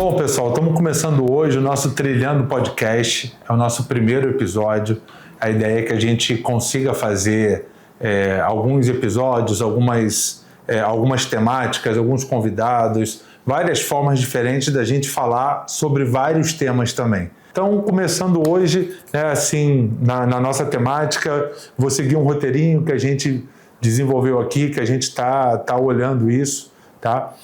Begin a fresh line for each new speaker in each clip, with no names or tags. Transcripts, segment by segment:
Bom, pessoal, estamos começando hoje o nosso Trilhando Podcast. É o nosso primeiro episódio. A ideia é que a gente consiga fazer alguns episódios, algumas temáticas, alguns convidados, várias formas diferentes da gente falar sobre vários temas também. Então, começando hoje, na nossa temática, vou seguir um roteirinho que a gente desenvolveu aqui, que a gente está olhando isso, tá?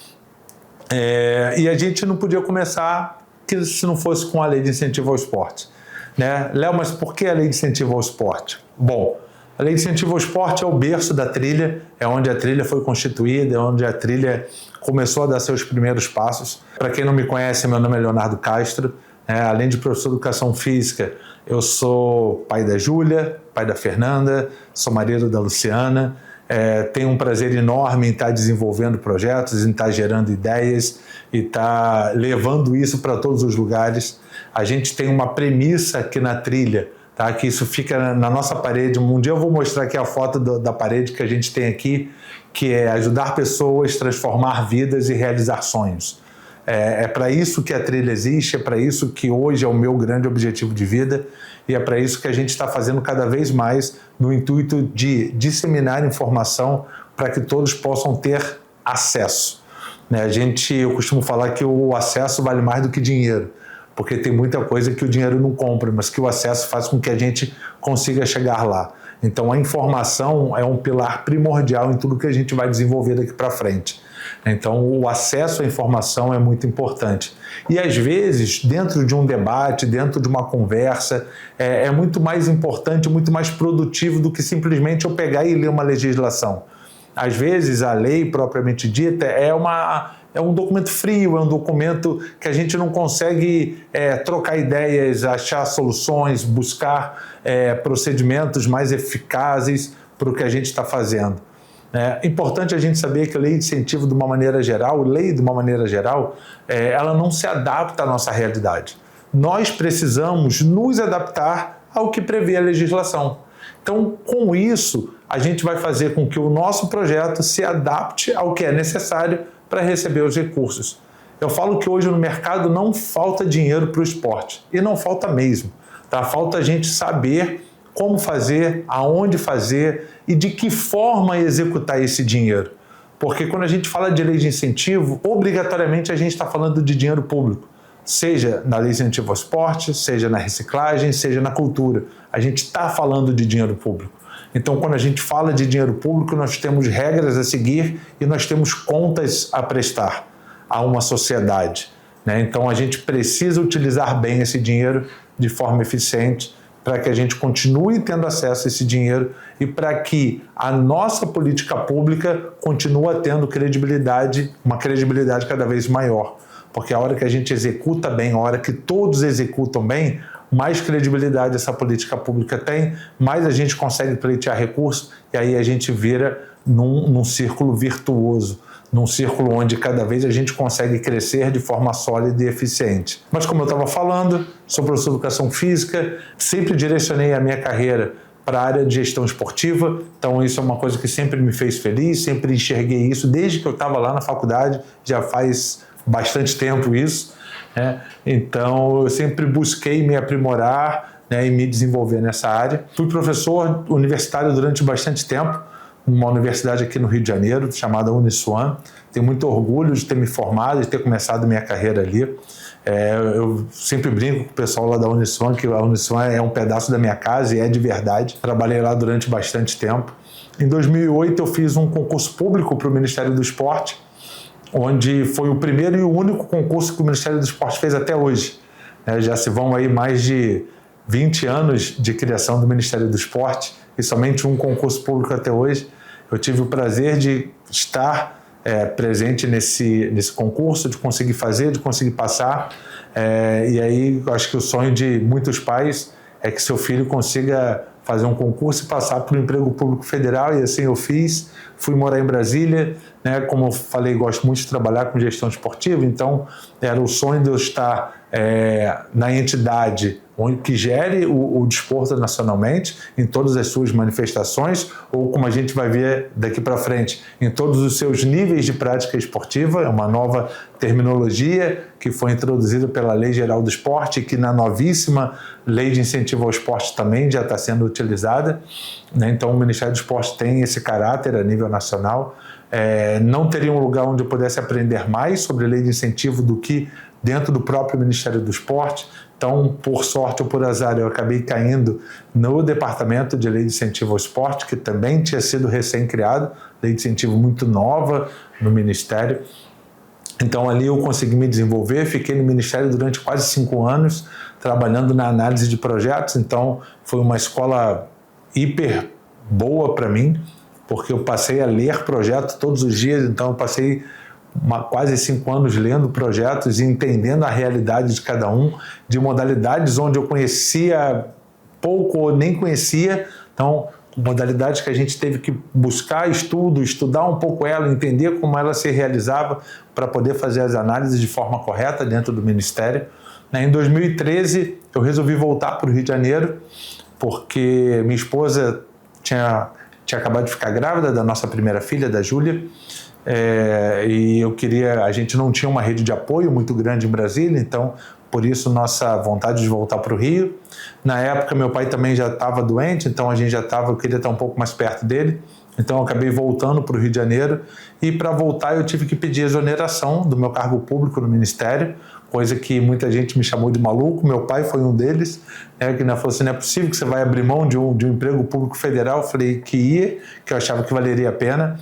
E a gente não podia começar se não fosse com a Lei de Incentivo ao Esporte, né? Léo, mas por que a Lei de Incentivo ao Esporte? Bom, a Lei de Incentivo ao Esporte é o berço da trilha, é onde a trilha foi constituída, é onde a trilha começou a dar seus primeiros passos. Para quem não me conhece, meu nome é Leonardo Castro, além de professor de Educação Física, eu sou pai da Júlia, pai da Fernanda, sou marido da Luciana. Tenho um prazer enorme em estar desenvolvendo projetos, em estar gerando ideias e estar levando isso para todos os lugares. A gente tem uma premissa aqui na trilha, tá? Que isso fica na nossa parede. Um dia eu vou mostrar aqui a foto da parede que a gente tem aqui, que é ajudar pessoas, transformar vidas e realizar sonhos. É para isso que a trilha existe, é para isso que hoje é o meu grande objetivo de vida e é para isso que a gente está fazendo cada vez mais no intuito de disseminar informação para que todos possam ter acesso. Eu costumo falar que o acesso vale mais do que dinheiro, porque tem muita coisa que o dinheiro não compra, mas que o acesso faz com que a gente consiga chegar lá. Então a informação é um pilar primordial em tudo que a gente vai desenvolver daqui para frente. Então o acesso à informação é muito importante. E às vezes, dentro de um debate, dentro de uma conversa, é muito mais importante, muito mais produtivo do que simplesmente eu pegar e ler uma legislação. Às vezes a lei propriamente dita é um documento frio, é um documento que a gente não consegue trocar ideias, achar soluções, buscar procedimentos mais eficazes para o que a gente está fazendo. É importante a gente saber que a lei de incentivo, de uma maneira geral, ela não se adapta à nossa realidade. Nós precisamos nos adaptar ao que prevê a legislação. Então, com isso, a gente vai fazer com que o nosso projeto se adapte ao que é necessário para receber os recursos. Eu falo que hoje no mercado não falta dinheiro para o esporte, e não falta mesmo. Tá? Falta a gente saber como fazer, aonde fazer e de que forma executar esse dinheiro. Porque quando a gente fala de lei de incentivo, obrigatoriamente a gente está falando de dinheiro público. Seja na lei de incentivo ao esporte, seja na reciclagem, seja na cultura. A gente está falando de dinheiro público. Então, quando a gente fala de dinheiro público, nós temos regras a seguir e nós temos contas a prestar a uma sociedade, né? Então, a gente precisa utilizar bem esse dinheiro de forma eficiente para que a gente continue tendo acesso a esse dinheiro e para que a nossa política pública continue tendo credibilidade, uma credibilidade cada vez maior. Porque a hora que a gente executa bem, a hora que todos executam bem, mais credibilidade essa política pública tem, mais a gente consegue pleitear recursos e aí a gente vira num círculo virtuoso, num círculo onde cada vez a gente consegue crescer de forma sólida e eficiente. Mas como eu estava falando, sou professor de Educação Física, sempre direcionei a minha carreira para a área de gestão esportiva, então isso é uma coisa que sempre me fez feliz, sempre enxerguei isso desde que eu estava lá na faculdade, já faz bastante tempo isso, né? Então eu sempre busquei me aprimorar, né, e me desenvolver nessa área. Fui professor universitário durante bastante tempo, numa universidade aqui no Rio de Janeiro, chamada Uniswan. Tenho muito orgulho de ter me formado, de ter começado minha carreira ali. Eu sempre brinco com o pessoal lá da Uniswan, que a Uniswan é um pedaço da minha casa e é de verdade. Trabalhei lá durante bastante tempo. Em 2008 eu fiz um concurso público para o Ministério do Esporte, onde foi o primeiro e o único concurso que o Ministério do Esporte fez até hoje. Já se vão aí mais de 20 anos de criação do Ministério do Esporte e somente um concurso público até hoje. Eu tive o prazer de estar presente nesse concurso, de conseguir fazer, de conseguir passar. E aí eu acho que o sonho de muitos pais é que seu filho consiga fazer um concurso e passar para o emprego público federal, e assim eu fiz. Fui morar em Brasília, né? Como eu falei, gosto muito de trabalhar com gestão esportiva, então era o sonho de eu estar na entidade que gere o desporto nacionalmente, em todas as suas manifestações, ou como a gente vai ver daqui para frente, em todos os seus níveis de prática esportiva. É uma nova terminologia que foi introduzida pela Lei Geral do Esporte, que na novíssima Lei de Incentivo ao Esporte também já está sendo utilizada, né? Então o Ministério do Esporte tem esse caráter a nível nacional. Não teria um lugar onde eu pudesse aprender mais sobre lei de incentivo do que dentro do próprio Ministério do Esporte. Então, por sorte ou por azar, eu acabei caindo no Departamento de Lei de Incentivo ao Esporte, que também tinha sido recém-criado, lei de incentivo muito nova no Ministério. Então, ali eu consegui me desenvolver, fiquei no Ministério durante quase 5 anos, trabalhando na análise de projetos. Então, foi uma escola hiper boa para mim, porque eu passei a ler projetos todos os dias. Então, eu passei quase 5 anos lendo projetos e entendendo a realidade de cada um, de modalidades onde eu conhecia pouco ou nem conhecia. Então, modalidades que a gente teve que buscar estudar um pouco ela, entender como ela se realizava para poder fazer as análises de forma correta dentro do Ministério. Em 2013, eu resolvi voltar para o Rio de Janeiro, porque minha esposa tinha acabado de ficar grávida da nossa primeira filha, da Júlia, e a gente não tinha uma rede de apoio muito grande em Brasília, então por isso nossa vontade de voltar para o Rio. Na época meu pai também já estava doente, então eu queria estar um pouco mais perto dele, então eu acabei voltando para o Rio de Janeiro, e para voltar eu tive que pedir exoneração do meu cargo público no Ministério, coisa que muita gente me chamou de maluco. Meu pai foi um deles, que falou assim: não é possível que você vai abrir mão de um emprego público federal. Eu falei que eu achava que valeria a pena.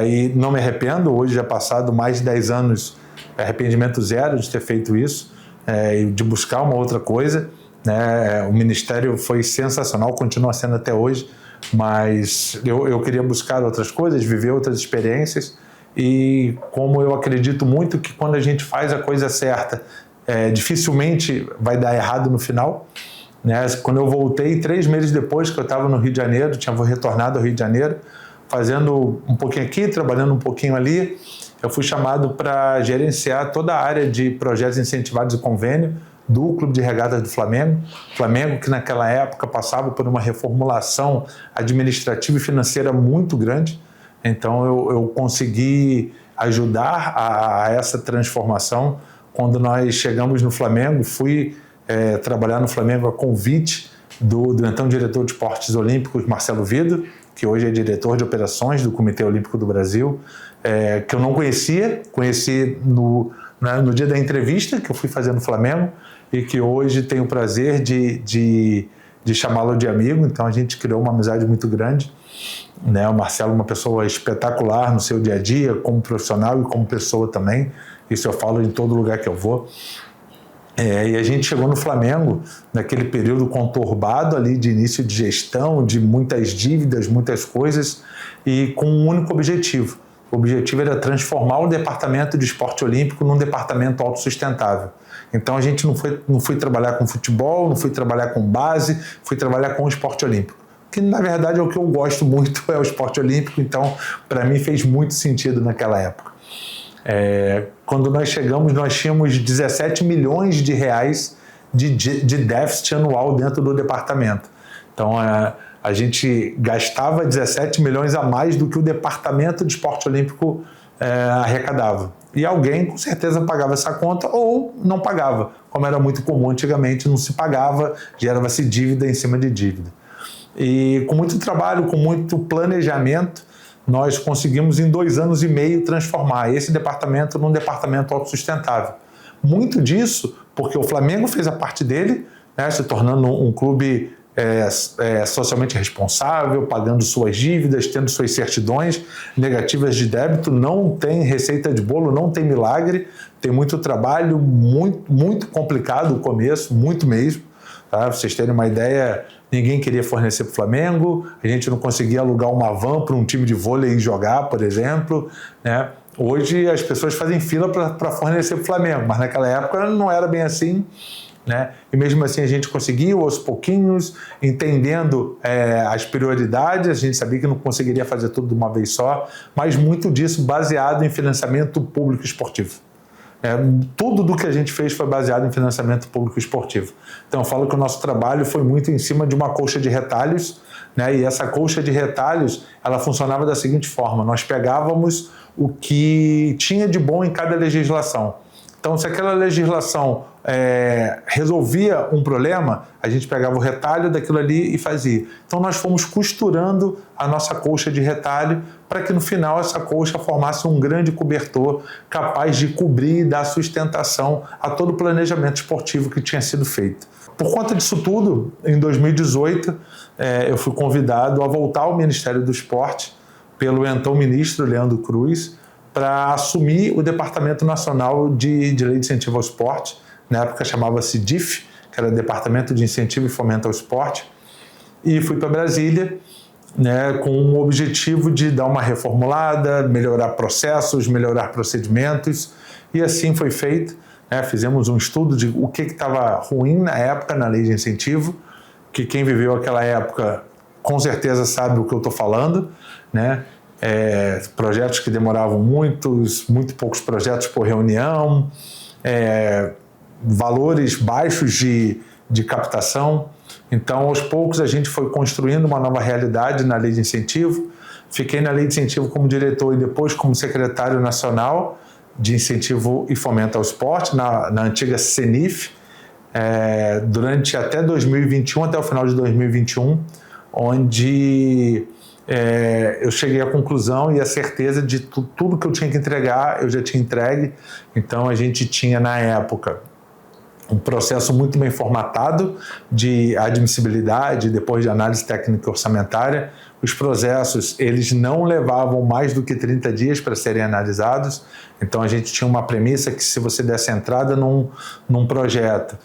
E não me arrependo. Hoje já passado mais de 10 anos, arrependimento zero de ter feito isso, e de buscar uma outra coisa, né? O Ministério foi sensacional, continua sendo até hoje, mas eu queria buscar outras coisas, viver outras experiências, e como eu acredito muito que quando a gente faz a coisa certa, dificilmente vai dar errado no final, né? Quando eu voltei, 3 meses depois que eu estava no Rio de Janeiro, tinha retornado ao Rio de Janeiro, fazendo um pouquinho aqui, trabalhando um pouquinho ali, eu fui chamado para gerenciar toda a área de projetos incentivados e convênio do Clube de Regatas do Flamengo. Flamengo, que naquela época passava por uma reformulação administrativa e financeira muito grande. Então eu consegui ajudar a essa transformação. Quando nós chegamos no Flamengo, fui trabalhar no Flamengo a convite do então diretor de esportes olímpicos, Marcelo Vido, que hoje é diretor de operações do Comitê Olímpico do Brasil, que eu não conheci no dia da entrevista que eu fui fazer no Flamengo, e que hoje tenho o prazer de chamá-lo de amigo. Então a gente criou uma amizade muito grande, né? O Marcelo é uma pessoa espetacular no seu dia a dia, como profissional e como pessoa também. Isso eu falo em todo lugar que eu vou. E a gente chegou no Flamengo naquele período conturbado ali de início de gestão, de muitas dívidas, muitas coisas, e com um único objetivo. O objetivo era transformar o departamento de esporte olímpico num departamento autossustentável. Então a gente não foi trabalhar com futebol, não foi trabalhar com base, fui trabalhar com o esporte olímpico, que na verdade é o que eu gosto muito, é o esporte olímpico. Então para mim fez muito sentido naquela época. Quando nós chegamos, nós tínhamos 17 milhões de reais de déficit anual dentro do departamento. Então a gente gastava 17 milhões a mais do que o departamento de esporte olímpico arrecadava. E alguém com certeza pagava essa conta ou não pagava, como era muito comum antigamente, não se pagava, gerava-se dívida em cima de dívida. E com muito trabalho, com muito planejamento, nós conseguimos em 2 anos e meio transformar esse departamento num departamento autossustentável. Muito disso porque o Flamengo fez a parte dele, né, se tornando um clube socialmente responsável, pagando suas dívidas, tendo suas certidões negativas de débito. Não tem receita de bolo, não tem milagre, tem muito trabalho, muito, muito complicado o começo, muito mesmo. Tá? Pra vocês terem uma ideia, ninguém queria fornecer para o Flamengo, a gente não conseguia alugar uma van para um time de vôlei e jogar, por exemplo, né? Hoje as pessoas fazem fila para fornecer para o Flamengo, mas naquela época não era bem assim, né? E mesmo assim a gente conseguiu aos pouquinhos, entendendo as prioridades. A gente sabia que não conseguiria fazer tudo de uma vez só, mas muito disso baseado em financiamento público esportivo. Tudo do que a gente fez foi baseado em financiamento público esportivo. Então eu falo que o nosso trabalho foi muito em cima de uma colcha de retalhos, né? E essa colcha de retalhos, ela funcionava da seguinte forma: nós pegávamos o que tinha de bom em cada legislação. Então, se aquela legislação resolvia um problema, a gente pegava o retalho daquilo ali e fazia. Então, nós fomos costurando a nossa colcha de retalho para que, no final, essa colcha formasse um grande cobertor capaz de cobrir e dar sustentação a todo o planejamento esportivo que tinha sido feito. Por conta disso tudo, em 2018, eu fui convidado a voltar ao Ministério do Esporte pelo então ministro Leandro Cruz, para assumir o Departamento Nacional de Lei de Incentivo ao Esporte. Na época chamava-se DIF, que era Departamento de Incentivo e Fomento ao Esporte, e fui para Brasília, né, com o objetivo de dar uma reformulada, melhorar processos, melhorar procedimentos, e assim foi feito. Fizemos um estudo de o que estava ruim na época na Lei de Incentivo, que quem viveu aquela época com certeza sabe o que eu estou falando, né? Projetos que demoravam muito poucos projetos por reunião, valores baixos de captação. Então, aos poucos, a gente foi construindo uma nova realidade na Lei de Incentivo. Fiquei na Lei de Incentivo como diretor e depois como secretário nacional de Incentivo e Fomento ao Esporte, na antiga CENIF, durante até 2021, até o final de 2021, onde eu cheguei à conclusão e à certeza de tudo que eu tinha que entregar, eu já tinha entregue. Então, a gente tinha, na época, um processo muito bem formatado de admissibilidade, depois de análise técnica e orçamentária. Os processos, eles não levavam mais do que 30 dias para serem analisados. Então, a gente tinha uma premissa que, se você desse entrada num projeto,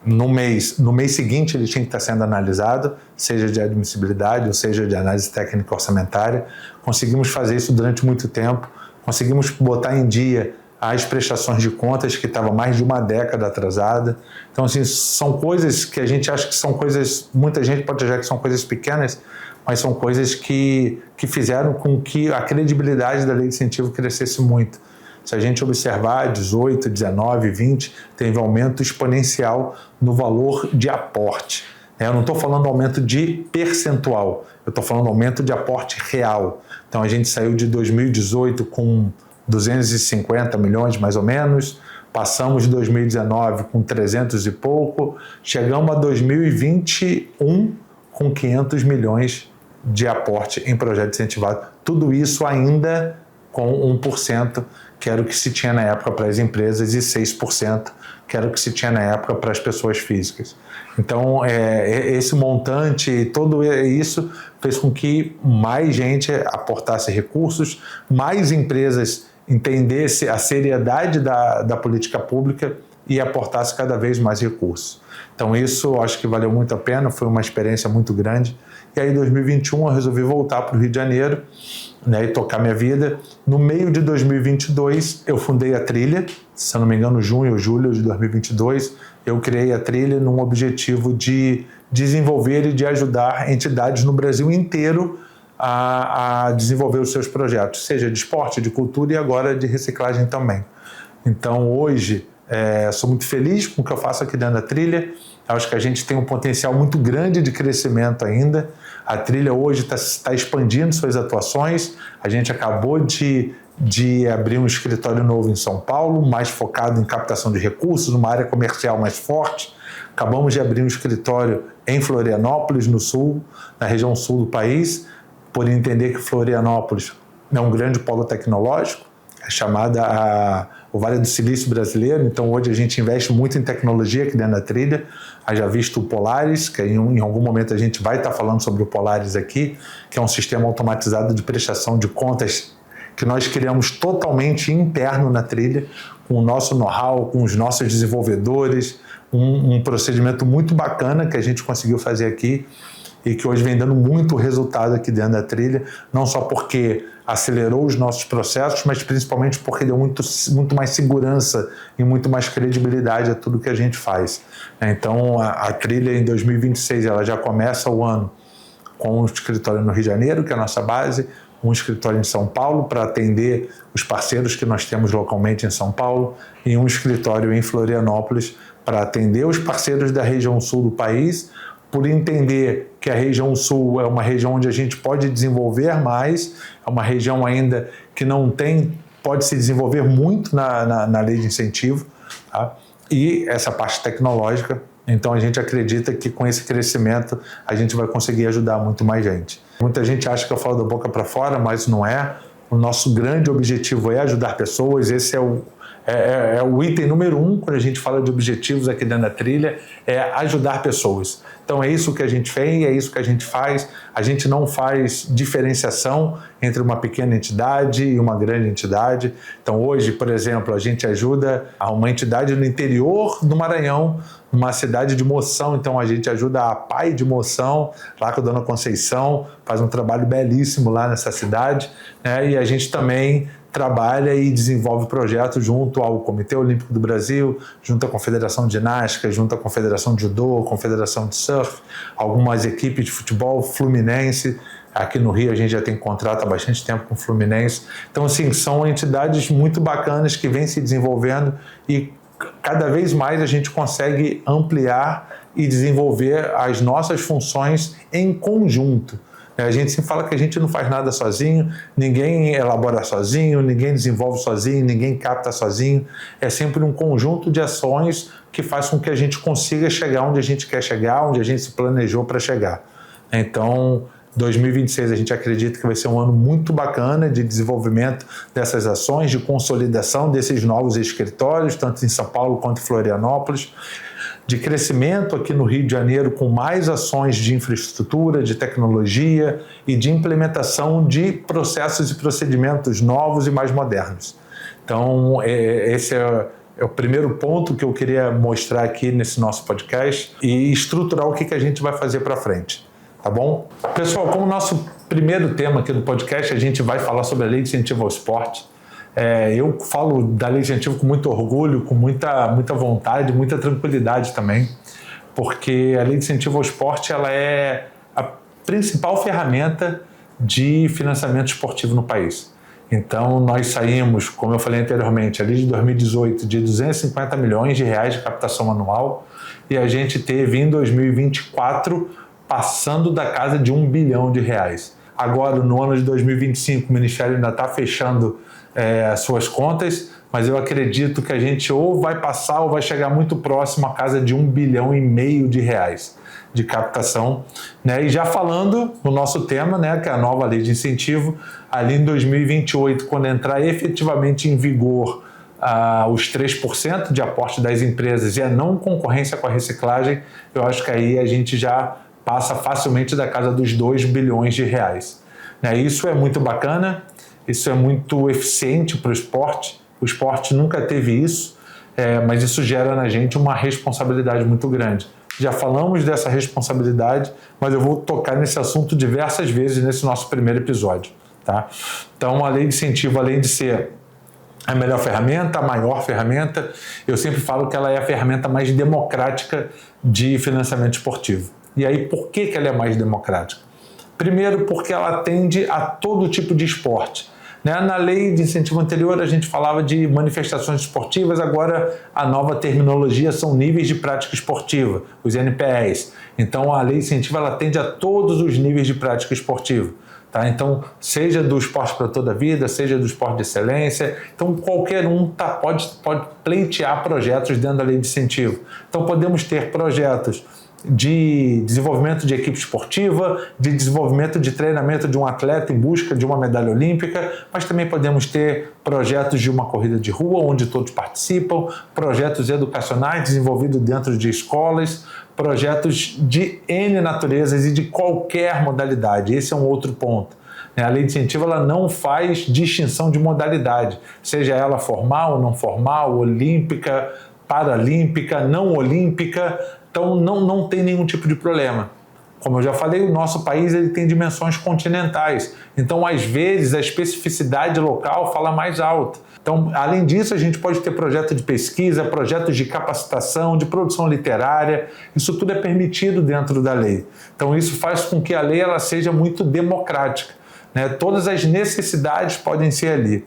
no mês seguinte ele tinha que estar sendo analisado, seja de admissibilidade ou seja de análise técnica orçamentária. Conseguimos fazer isso durante muito tempo, conseguimos botar em dia as prestações de contas que estava mais de uma década atrasada. Então, assim, são coisas que a gente acha que são coisas, muita gente pode achar que são coisas pequenas, mas são coisas que fizeram com que a credibilidade da Lei de Incentivo crescesse muito. Se a gente observar 18, 19, 20, teve aumento exponencial no valor de aporte. Eu não estou falando aumento de percentual, eu estou falando aumento de aporte real. Então, a gente saiu de 2018 com 250 milhões, mais ou menos, passamos de 2019 com 300 e pouco, chegamos a 2021 com 500 milhões de aporte em projeto incentivado. Tudo isso ainda com 1%, que era o que se tinha na época para as empresas, e 6%, que era o que se tinha na época para as pessoas físicas. Então, esse montante, tudo isso fez com que mais gente aportasse recursos, mais empresas entendessem a seriedade da política pública e aportasse cada vez mais recursos. Então, isso acho que valeu muito a pena, foi uma experiência muito grande. E aí, em 2021, eu resolvi voltar para o Rio de Janeiro, né, e tocar minha vida. No meio de 2022, eu fundei a Trilha, se eu não me engano, junho ou julho de 2022, eu criei a Trilha num objetivo de desenvolver e de ajudar entidades no Brasil inteiro a desenvolver os seus projetos, seja de esporte, de cultura e agora de reciclagem também. Então, hoje, sou muito feliz com o que eu faço aqui dentro da Trilha. Acho que a gente tem um potencial muito grande de crescimento ainda. A Trilha hoje está expandindo suas atuações. A gente acabou de abrir um escritório novo em São Paulo, mais focado em captação de recursos, numa área comercial mais forte. Acabamos de abrir um escritório em Florianópolis, no sul, na região sul do país, por entender que Florianópolis é um grande polo tecnológico, é chamada o Vale do Silício brasileiro. Então, hoje a gente investe muito em tecnologia aqui dentro da Trilha. Haja visto o Polaris, que em algum momento a gente vai estar falando sobre o Polaris aqui, que é um sistema automatizado de prestação de contas que nós criamos totalmente interno na Trilha, com o nosso know-how, com os nossos desenvolvedores, um procedimento muito bacana que a gente conseguiu fazer aqui e que hoje vem dando muito resultado aqui dentro da Trilha, não só porque acelerou os nossos processos, mas principalmente porque deu muito mais segurança e muito mais credibilidade a tudo que a gente faz. Então, a Trilha em 2026 ela já começa o ano com o escritório no Rio de Janeiro, que é a nossa base, um escritório em São Paulo para atender os parceiros que nós temos localmente em São Paulo e um escritório em Florianópolis para atender os parceiros da região sul do país, por entender que a região sul é uma região onde a gente pode desenvolver mais, é uma região ainda que não tem, pode se desenvolver muito na lei de incentivo, tá? E essa parte tecnológica. Então a gente acredita que com esse crescimento a gente vai conseguir ajudar muito mais gente. Muita gente acha que eu falo da boca para fora, mas não é. O nosso grande objetivo é ajudar pessoas, esse é o item número 1 quando a gente fala de objetivos aqui dentro da trilha, é ajudar pessoas. Então é isso que a gente fez, é isso que a gente faz. A gente não faz diferenciação entre uma pequena entidade e uma grande entidade. Então hoje, por exemplo, a gente ajuda a uma entidade no interior do Maranhão, numa cidade de Moção. Então a gente ajuda a PAI de Moção, lá com a Dona Conceição, faz um trabalho belíssimo lá nessa cidade, né? E a gente também trabalha e desenvolve projetos junto ao Comitê Olímpico do Brasil, junto à Confederação de Ginástica, junto à Confederação de Judô, Confederação de Surf, algumas equipes de futebol, Fluminense. Aqui no Rio a gente já tem contrato há bastante tempo com o Fluminense. Então, assim, são entidades muito bacanas que vêm se desenvolvendo e cada vez mais a gente consegue ampliar e desenvolver as nossas funções em conjunto. A gente sempre fala que a gente não faz nada sozinho, ninguém elabora sozinho, ninguém desenvolve sozinho, ninguém capta sozinho. É sempre um conjunto de ações que faz com que a gente consiga chegar onde a gente quer chegar, onde a gente se planejou para chegar. Então, 2026 a gente acredita que vai ser um ano muito bacana de desenvolvimento dessas ações, de consolidação desses novos escritórios, tanto em São Paulo quanto em Florianópolis, de crescimento aqui no Rio de Janeiro com mais ações de infraestrutura, de tecnologia e de implementação de processos e procedimentos novos e mais modernos. Então, esse é o primeiro ponto que eu queria mostrar aqui nesse nosso podcast e estruturar o que a gente vai fazer para frente. Tá bom? Pessoal, como nosso primeiro tema aqui do podcast, a gente vai falar sobre a Lei de Incentivo ao Esporte. Eu falo da Lei de Incentivo com muito orgulho, com muita vontade, muita tranquilidade também, porque a Lei de Incentivo ao Esporte ela é a principal ferramenta de financiamento esportivo no país. Então, nós saímos, como eu falei anteriormente, a lei de 2018 de 250 milhões de reais de captação anual e a gente teve em 2024 passando da casa de 1 bilhão de reais. Agora, no ano de 2025, o Ministério ainda está fechando as suas contas, mas eu acredito que a gente ou vai passar ou vai chegar muito próximo à casa de 1,5 bilhão de reais de captação, né? E já falando no nosso tema, né, que é a nova lei de incentivo, ali em 2028, quando entrar efetivamente em vigor os 3% de aporte das empresas e a não concorrência com a reciclagem, eu acho que aí a gente já passa facilmente da casa dos 2 bilhões de reais. Né? Isso é muito bacana, isso é muito eficiente para o esporte. O esporte nunca teve isso, mas isso gera na gente uma responsabilidade muito grande. Já falamos dessa responsabilidade, mas eu vou tocar nesse assunto diversas vezes nesse nosso primeiro episódio. Tá? Então, a lei de incentivo, além de ser a melhor ferramenta, a maior ferramenta, eu sempre falo que ela é a ferramenta mais democrática de financiamento esportivo. E aí, por que ela é mais democrática? Primeiro, porque ela atende a todo tipo de esporte. Na lei de incentivo anterior, a gente falava de manifestações esportivas, agora a nova terminologia são níveis de prática esportiva, os NPEs. Então, a lei de incentivo ela atende a todos os níveis de prática esportiva. Tá? Então, seja do esporte para toda a vida, seja do esporte de excelência, então qualquer um pode pleitear projetos dentro da lei de incentivo. Então, podemos ter projetos de desenvolvimento de equipe esportiva, de desenvolvimento de treinamento de um atleta em busca de uma medalha olímpica, mas também podemos ter projetos de uma corrida de rua, onde todos participam, projetos educacionais desenvolvidos dentro de escolas, projetos de N naturezas e de qualquer modalidade. Esse é um outro ponto. A lei de incentivo ela não faz distinção de modalidade, seja ela formal ou não formal, olímpica, paralímpica, não olímpica. Então, não tem nenhum tipo de problema. Como eu já falei, o nosso país ele tem dimensões continentais. Então, às vezes, a especificidade local fala mais alto. Então, além disso, a gente pode ter projeto de pesquisa, projetos de capacitação, de produção literária. Isso tudo é permitido dentro da lei. Então, isso faz com que a lei ela seja muito democrática. né? Todas as necessidades podem ser ali,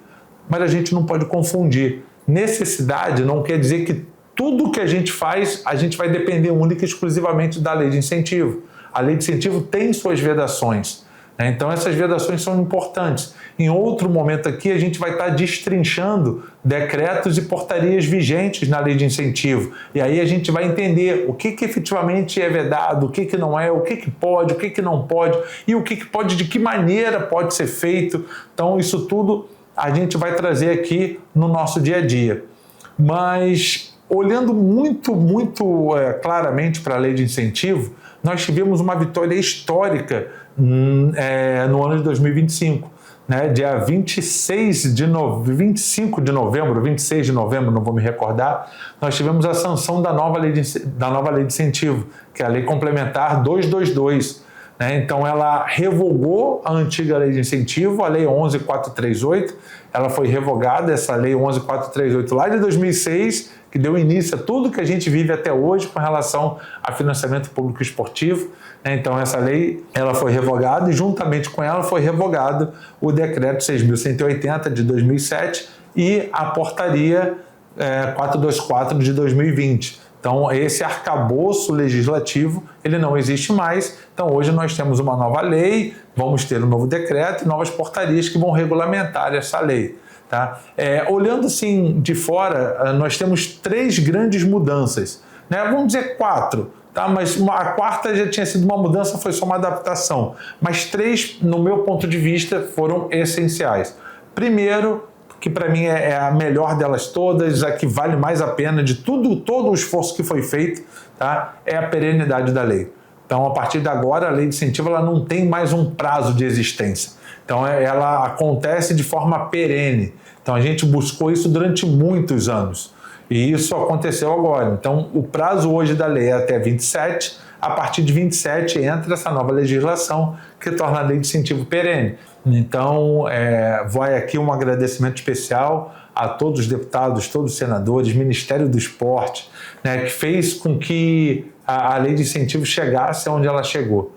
mas a gente não pode confundir. Necessidade não quer dizer que tudo que a gente faz, a gente vai depender única e exclusivamente da lei de incentivo. A lei de incentivo tem suas vedações, né? Então essas vedações são importantes. Em outro momento aqui a gente vai estar destrinchando decretos e portarias vigentes na lei de incentivo. E aí a gente vai entender o que efetivamente é vedado, o que não é, o que pode, o que não pode e o que pode, de que maneira pode ser feito. Então isso tudo a gente vai trazer aqui no nosso dia a dia. Mas olhando muito claramente para a lei de incentivo, nós tivemos uma vitória histórica no ano de 2025. Né, dia 26 de novembro, não vou me recordar, nós tivemos a sanção da nova lei de incentivo, que é a Lei Complementar 222. Né, então, ela revogou a antiga lei de incentivo, a Lei 11.438, ela foi revogada, essa Lei 11.438 lá de 2006, que deu início a tudo que a gente vive até hoje com relação a financiamento público esportivo. Então, essa lei ela foi revogada e, juntamente com ela, foi revogado o Decreto 6.180 de 2007 e a Portaria 424 de 2020. Então, esse arcabouço legislativo, ele não existe mais. Então, hoje nós temos uma nova lei, vamos ter um novo decreto e novas portarias que vão regulamentar essa lei. Tá? Olhando assim de fora, nós temos 3 grandes mudanças, né? Vamos dizer 4, tá? Mas a quarta já tinha sido uma mudança, foi só uma adaptação. Mas 3, no meu ponto de vista, foram essenciais. Primeiro, que para mim é a melhor delas todas, a que vale mais a pena de todo o esforço que foi feito, tá? É a perenidade da lei. Então, a partir de agora, a lei de incentivo ela não tem mais um prazo de existência. Então, ela acontece de forma perene. Então, a gente buscou isso durante muitos anos. E isso aconteceu agora. Então, o prazo hoje da lei é até 27. A partir de 27 entra essa nova legislação que torna a lei de incentivo perene. Então, vai aqui um agradecimento especial a todos os deputados, todos os senadores, Ministério do Esporte, né, que fez com que a lei de incentivo chegasse onde ela chegou.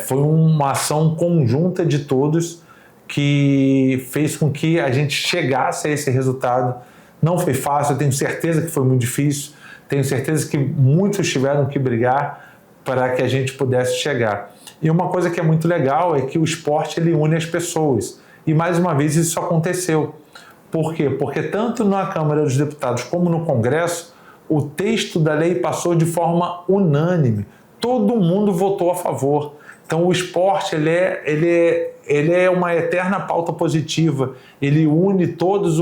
Foi uma ação conjunta de todos que fez com que a gente chegasse a esse resultado. Não foi fácil, eu tenho certeza que foi muito difícil, tenho certeza que muitos tiveram que brigar para que a gente pudesse chegar. E uma coisa que é muito legal é que o esporte ele une as pessoas. E mais uma vez isso aconteceu. Por quê? Porque tanto na Câmara dos Deputados como no Congresso, o texto da lei passou de forma unânime. Todo mundo votou a favor. Então o esporte ele é uma eterna pauta positiva. Ele une todas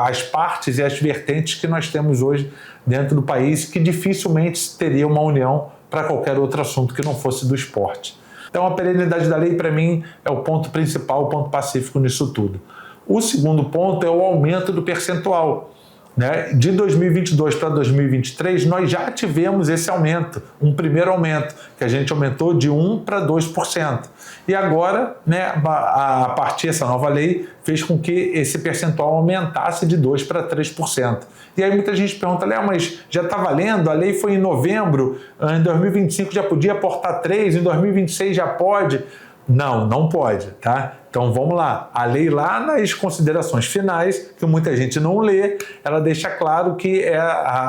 as partes e as vertentes que nós temos hoje dentro do país, que dificilmente teria uma união para qualquer outro assunto que não fosse do esporte. Então a perenidade da lei, para mim, é o ponto principal, o ponto pacífico nisso tudo. O segundo ponto é o aumento do percentual. Né? De 2022 para 2023, nós já tivemos esse aumento, um primeiro aumento, que a gente aumentou de 1% para 2%. E agora, né, a partir dessa nova lei, fez com que esse percentual aumentasse de 2% para 3%. E aí muita gente pergunta, Léo, mas já está valendo? A lei foi em novembro, em 2025 já podia aportar 3%, em 2026 já pode? Não, não pode, tá? Então vamos lá, a lei lá nas considerações finais, que muita gente não lê, ela deixa claro que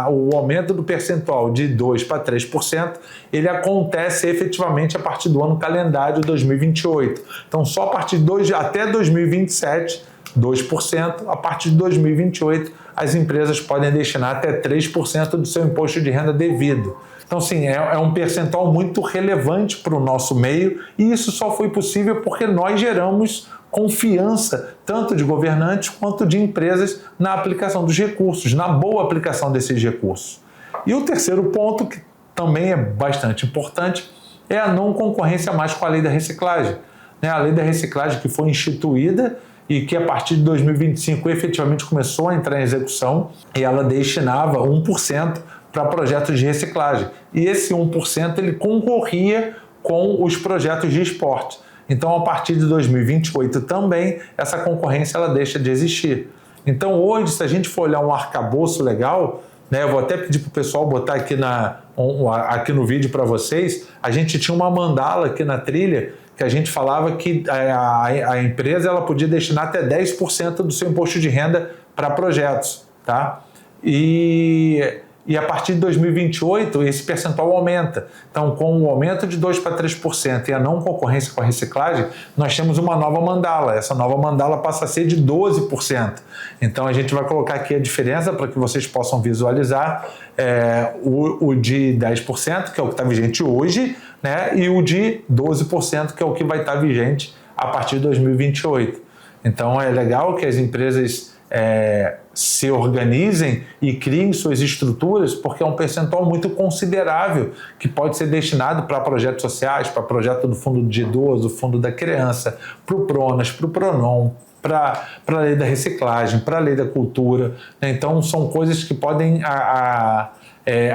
o aumento do percentual de 2% para 3%, ele acontece efetivamente a partir do ano calendário 2028. Então só a partir de até 2027, 2%, a partir de 2028 as empresas podem destinar até 3% do seu imposto de renda devido. Então, sim, é um percentual muito relevante para o nosso meio e isso só foi possível porque nós geramos confiança, tanto de governantes quanto de empresas, na aplicação dos recursos, na boa aplicação desses recursos. E o terceiro ponto, que também é bastante importante, é a não concorrência mais com a lei da reciclagem. A lei da reciclagem que foi instituída e que a partir de 2025 efetivamente começou a entrar em execução e ela destinava 1% para projetos de reciclagem. E esse 1% ele concorria com os projetos de esporte. Então, a partir de 2028 também, essa concorrência ela deixa de existir. Então, hoje, se a gente for olhar um arcabouço legal, né, eu vou até pedir para o pessoal botar aqui no vídeo para vocês, a gente tinha uma mandala aqui na trilha que a gente falava que a empresa ela podia destinar até 10% do seu imposto de renda para projetos, tá? E a partir de 2028, esse percentual aumenta. Então, com o aumento de 2% para 3% e a não concorrência com a reciclagem, nós temos uma nova mandala. Essa nova mandala passa a ser de 12%. Então, a gente vai colocar aqui a diferença para que vocês possam visualizar o de 10%, que é o que está vigente hoje, né? E o de 12%, que é o que vai estar vigente a partir de 2028. Então, é legal que as empresas se organizem e criem suas estruturas, porque é um percentual muito considerável que pode ser destinado para projetos sociais, para projeto do Fundo de Idoso, do Fundo da Criança, para o PRONAS, para o PRONON, para a lei da reciclagem, para a lei da cultura. Então, são coisas que podem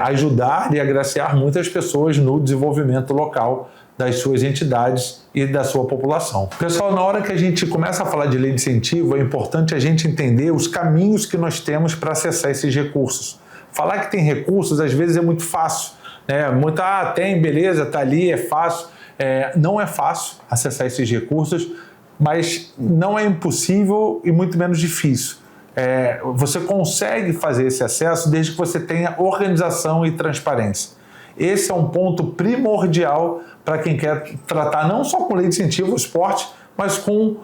ajudar e agraciar muitas pessoas no desenvolvimento local das suas entidades e da sua população. Pessoal, na hora que a gente começa a falar de lei de incentivo, é importante a gente entender os caminhos que nós temos para acessar esses recursos. Falar que tem recursos, às vezes, é muito fácil, né? Tem, beleza, tá ali, é fácil. Não é fácil acessar esses recursos, mas não é impossível e muito menos difícil. Você consegue fazer esse acesso desde que você tenha organização e transparência. Esse é um ponto primordial para quem quer tratar não só com lei de incentivo ao esporte, mas com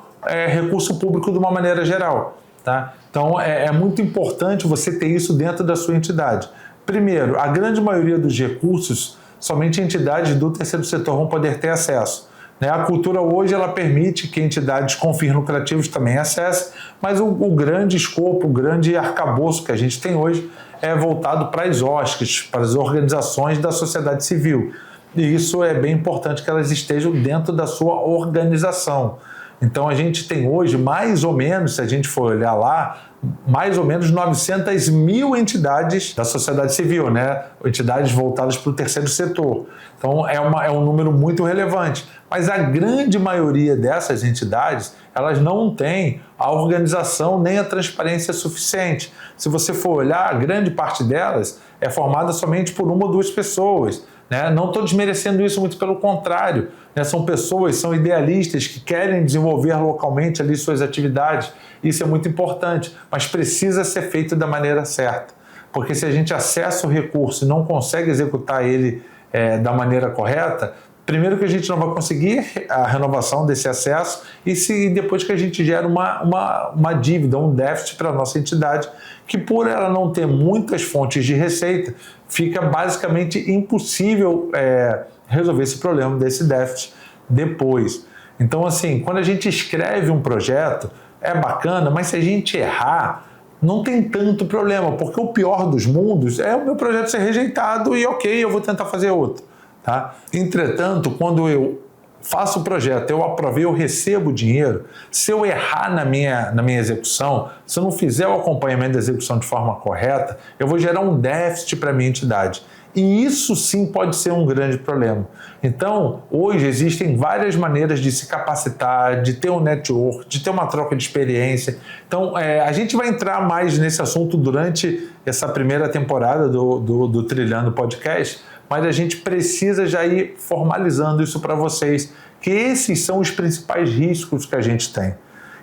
recurso público de uma maneira geral. Tá? Então, é muito importante você ter isso dentro da sua entidade. Primeiro, a grande maioria dos recursos, somente entidades do terceiro setor vão poder ter acesso. A cultura hoje ela permite que entidades com fins lucrativos também acessem, mas o grande escopo, o grande arcabouço que a gente tem hoje é voltado para as OSCs, para as organizações da sociedade civil. E isso é bem importante que elas estejam dentro da sua organização. Então a gente tem hoje mais ou menos, se a gente for olhar lá, mais ou menos 900 mil entidades da sociedade civil, né? Entidades voltadas para o terceiro setor. Então é um número muito relevante. Mas a grande maioria dessas entidades, elas não têm a organização nem a transparência suficiente. Se você for olhar, a grande parte delas é formada somente por uma ou duas pessoas. Não estou desmerecendo isso, muito pelo contrário. São pessoas, são idealistas que querem desenvolver localmente ali suas atividades. Isso é muito importante, mas precisa ser feito da maneira certa. Porque se a gente acessa o recurso e não consegue executar ele da maneira correta, primeiro que a gente não vai conseguir a renovação desse acesso e depois que a gente gera uma dívida, um déficit para a nossa entidade, que por ela não ter muitas fontes de receita, fica basicamente impossível resolver esse problema desse déficit depois. Então, assim, quando a gente escreve um projeto, é bacana, mas se a gente errar, não tem tanto problema, porque o pior dos mundos é o meu projeto ser rejeitado e ok, eu vou tentar fazer outro. Tá? Entretanto, quando eu faço o projeto, eu aprovei, eu recebo o dinheiro, se eu errar na minha execução, se eu não fizer o acompanhamento da execução de forma correta, eu vou gerar um déficit para a minha entidade. E isso sim pode ser um grande problema. Então, hoje existem várias maneiras de se capacitar, de ter um network, de ter uma troca de experiência. Então, a gente vai entrar mais nesse assunto durante essa primeira temporada do Trilhando Podcast, mas a gente precisa já ir formalizando isso para vocês, que esses são os principais riscos que a gente tem.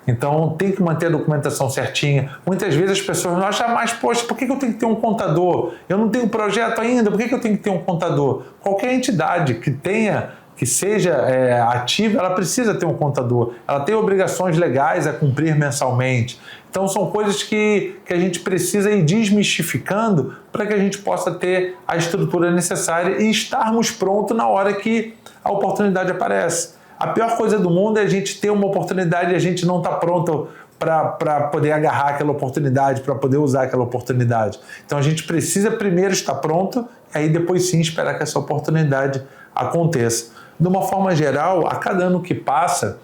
Então, tem que manter a documentação certinha. Muitas vezes as pessoas não acham mais, poxa, por que eu tenho que ter um contador? Eu não tenho projeto ainda, por que eu tenho que ter um contador? Qualquer entidade que seja ativa, ela precisa ter um contador. Ela tem obrigações legais a cumprir mensalmente. Então, são coisas que a gente precisa ir desmistificando para que a gente possa ter a estrutura necessária e estarmos prontos na hora que a oportunidade aparece. A pior coisa do mundo é a gente ter uma oportunidade e a gente não estar pronto para poder agarrar aquela oportunidade, para poder usar aquela oportunidade. Então a gente precisa primeiro estar pronto, e aí depois sim esperar que essa oportunidade aconteça. De uma forma geral, a cada ano que passa,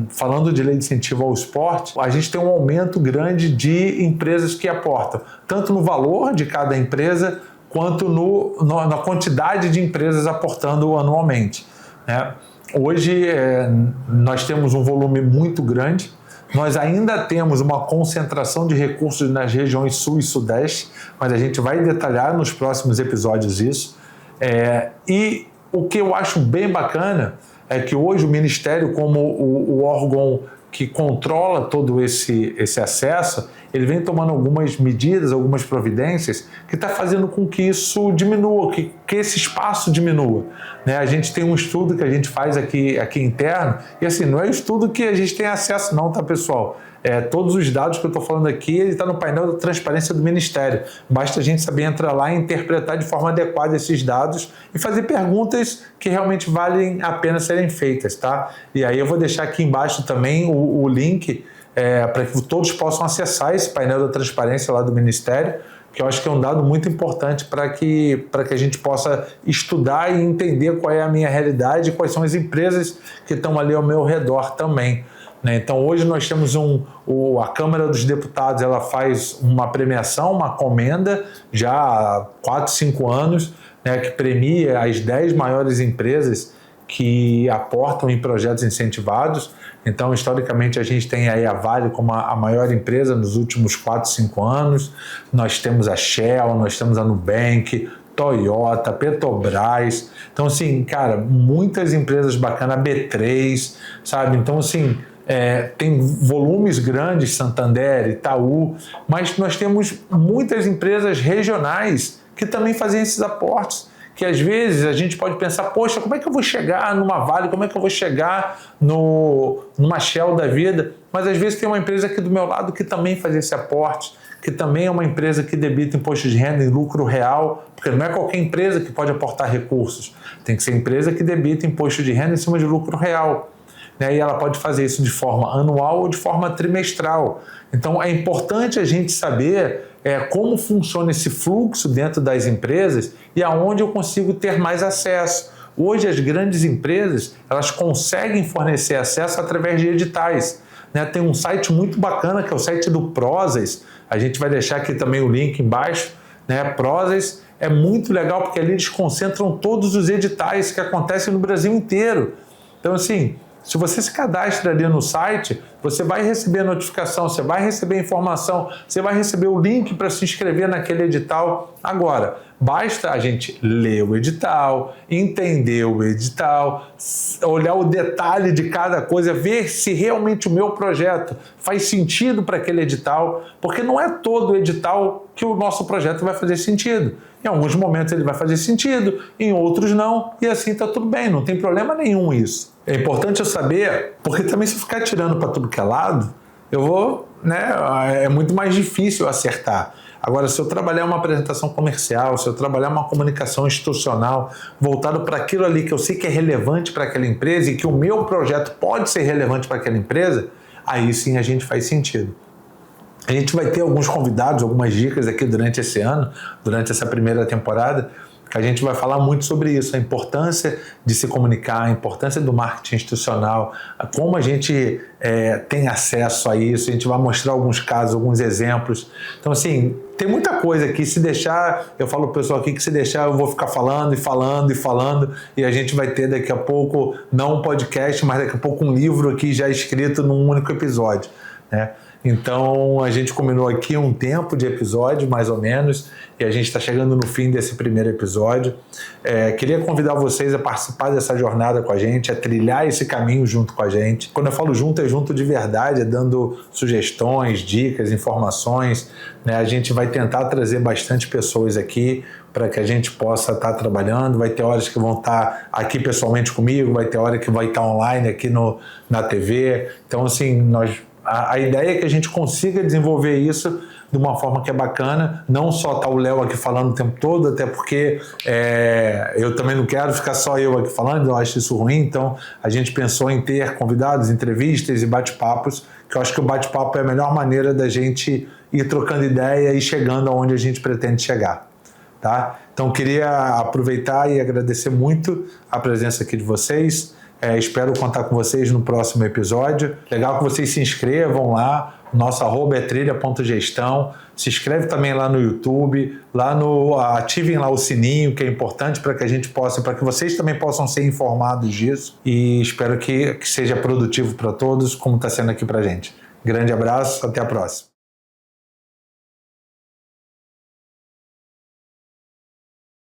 falando de lei de incentivo ao esporte, a gente tem um aumento grande de empresas que aportam, tanto no valor de cada empresa, quanto na quantidade de empresas aportando anualmente, né? Hoje nós temos um volume muito grande, nós ainda temos uma concentração de recursos nas regiões sul e sudeste, mas a gente vai detalhar nos próximos episódios isso. E o que eu acho bem bacana é que hoje o Ministério, como o órgão que controla todo esse acesso, ele vem tomando algumas medidas, algumas providências que está fazendo com que isso diminua, que esse espaço diminua. Né? A gente tem um estudo que a gente faz aqui interno, e assim, não é um estudo que a gente tem acesso não, tá, pessoal? Todos os dados que eu estou falando aqui, ele está no painel da transparência do Ministério. Basta a gente saber entrar lá e interpretar de forma adequada esses dados e fazer perguntas que realmente valem a pena serem feitas, tá? E aí eu vou deixar aqui embaixo também o link para que todos possam acessar esse painel da transparência lá do Ministério, que eu acho que é um dado muito importante para que a gente possa estudar e entender qual é a minha realidade e quais são as empresas que estão ali ao meu redor também. Então hoje nós temos a Câmara dos Deputados, ela faz uma premiação, uma comenda já há 4, 5 anos, né, que premia as 10 maiores empresas que aportam em projetos incentivados. Então historicamente a gente tem aí a Vale como a maior empresa nos últimos 4, 5 anos, nós temos a Shell, nós temos a Nubank, Toyota, Petrobras. Então assim, cara, muitas empresas bacanas, a B3, sabe? Então assim, tem volumes grandes, Santander, Itaú, mas nós temos muitas empresas regionais que também fazem esses aportes, que às vezes a gente pode pensar, poxa, como é que eu vou chegar numa Vale, como é que eu vou chegar numa Shell da vida? Mas às vezes tem uma empresa aqui do meu lado que também faz esse aporte, que também é uma empresa que debita imposto de renda em lucro real, porque não é qualquer empresa que pode aportar recursos, tem que ser empresa que debita imposto de renda em cima de lucro real. E ela pode fazer isso de forma anual ou de forma trimestral. Então é importante a gente saber como funciona esse fluxo dentro das empresas e aonde eu consigo ter mais acesso. Hoje as grandes empresas elas conseguem fornecer acesso através de editais. Tem um site muito bacana que é o site do Prozas, a gente vai deixar aqui também o link embaixo. Prozas é muito legal porque ali eles concentram todos os editais que acontecem no Brasil inteiro. Então assim, se você se cadastra ali no site, você vai receber notificação, você vai receber informação, você vai receber o link para se inscrever naquele edital. Agora, basta a gente ler o edital, entender o edital, olhar o detalhe de cada coisa, ver se realmente o meu projeto faz sentido para aquele edital, porque não é todo edital que o nosso projeto vai fazer sentido. Em alguns momentos ele vai fazer sentido, em outros não, e assim está tudo bem, não tem problema nenhum isso. É importante eu saber, porque também se eu ficar tirando para tudo que é lado, eu vou, é muito mais difícil acertar. Agora, se eu trabalhar uma apresentação comercial, se eu trabalhar uma comunicação institucional voltado para aquilo ali que eu sei que é relevante para aquela empresa e que o meu projeto pode ser relevante para aquela empresa, aí sim a gente faz sentido. A gente vai ter alguns convidados, algumas dicas aqui durante esse ano, durante essa primeira temporada, que a gente vai falar muito sobre isso, a importância de se comunicar, a importância do marketing institucional, como a gente tem acesso a isso, a gente vai mostrar alguns casos, alguns exemplos. Então, assim, tem muita coisa aqui, se deixar, eu falo pro pessoal aqui que se deixar eu vou ficar falando e falando e falando, e a gente vai ter daqui a pouco, não um podcast, mas daqui a pouco um livro aqui já escrito num único episódio, né? Então a gente combinou aqui um tempo de episódio, mais ou menos, e a gente está chegando no fim desse primeiro episódio. Queria convidar vocês a participar dessa jornada com a gente, a trilhar esse caminho junto com a gente. Quando eu falo junto, é junto de verdade, dando sugestões, dicas, informações, né? A gente vai tentar trazer bastante pessoas aqui para que a gente possa estar trabalhando. Vai ter horas que vão estar aqui pessoalmente comigo, vai ter hora que vai estar online aqui na TV. Então, assim, a ideia é que a gente consiga desenvolver isso de uma forma que é bacana, não só tá o Léo aqui falando o tempo todo, até porque eu também não quero ficar só eu aqui falando, eu acho isso ruim, então a gente pensou em ter convidados, entrevistas e bate-papos, que eu acho que o bate-papo é a melhor maneira da gente ir trocando ideia e chegando aonde a gente pretende chegar, tá? Então queria aproveitar e agradecer muito a presença aqui de vocês. Espero contar com vocês no próximo episódio. Legal que vocês se inscrevam lá. Nosso @ é trilha.gestão. Se inscreve também lá no YouTube, ativem lá o sininho, que é importante para que a gente possa, para que vocês também possam ser informados disso. E espero que seja produtivo para todos, como está sendo aqui para a gente. Grande abraço, até a próxima.